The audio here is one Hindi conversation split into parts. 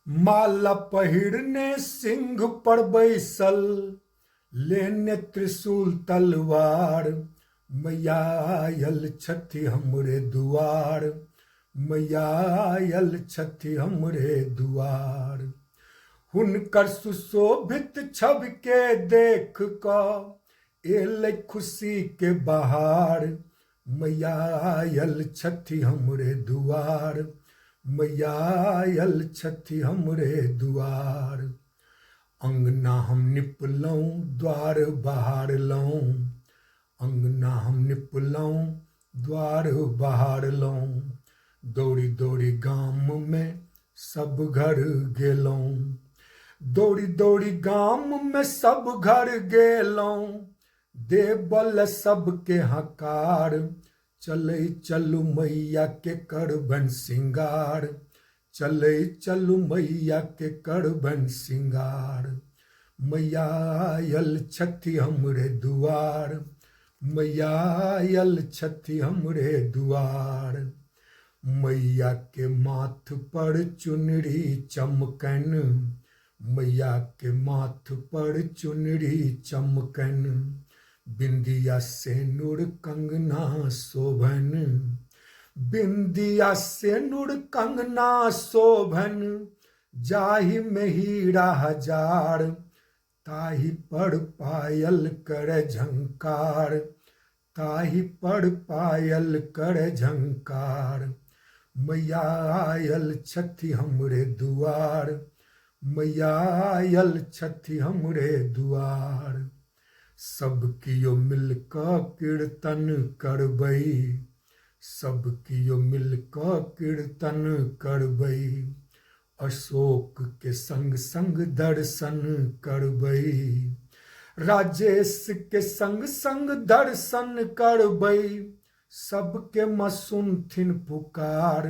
माला पहिरने सिंह पर बैसल, लेने त्रिशूल तलवार। मैया आयल छथि हमरे दुआर, मैया आयल छथि हमरे दुआर। हुनकर सुशोभित छवि के देख कऽ एलै खुशी के बहार। मैया आयल छथि हमरे दुआर, मैया आयल छथि हमरे दुआर। अंगना हम निपलौं द्वार बहारलौं, अंगना हम निपलौं द्वार बहारलौं। दौड़ी दौड़ी गाम में सब घर गेलौं, दौड़ी दौड़ी गाम में सब घर गेलौं। देबल सबके हकार, चलै चलू मैया के करबन सिंगार, चलै चलू मैया के करबन सिंगार। मैया आयल छथि हमरे दुआर, मैया आयल छथि हमरे दुआर। मैया के माथ पर चुनरी चमकन, मैया के माथ पर चुनरी चमकन। बिंदिया सेनुर कंगना शोभन, बिंदिया सेनुर कंगना शोभन। जाहि में हीरा हजार, ताहि पर पायल कर झंकार, ताहि पर पायल कर झंकार। मैया आयल छथि हमरे दुआर, मैया आयल छथि हमरे दुआर। सब कियो मिल कऽ कीर्तन करबै, सब कियो मिल कऽ कीर्तन करबै। अशोक के संग संग दर्शन करबै, राजेश के संग संग दर्शन करबै। सबके माँ सुनथिन पुकार,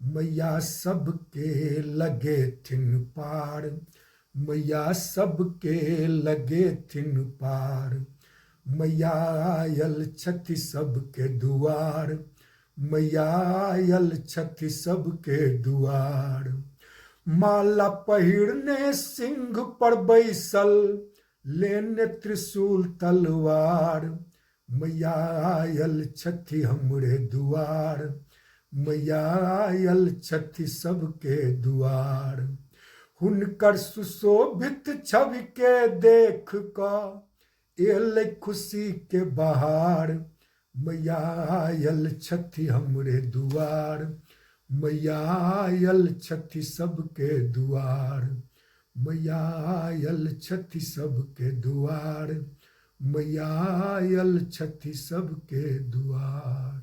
मैया सबके लगेथिन पार, मैया सबके लगेथिन पार। मैया आयल छथि सबके दुआर, मैया आयल छथि सबके दुआर। माला पहिरने सिंह पर बैसल, लेने त्रिशूल तलवार। मैया आयल छथि हमरे दुआर, मैया आयल छथि सबके दुआर। हुनकर सुशोभित छवि के देख कऽ एलै खुशी के बहार। मैया आयल छथि हमरे दुआर, मैया आयल छथि सबके दुआर। मैया आयल छथि सबके दुआर, मैया आयल छथि सबके दुआर।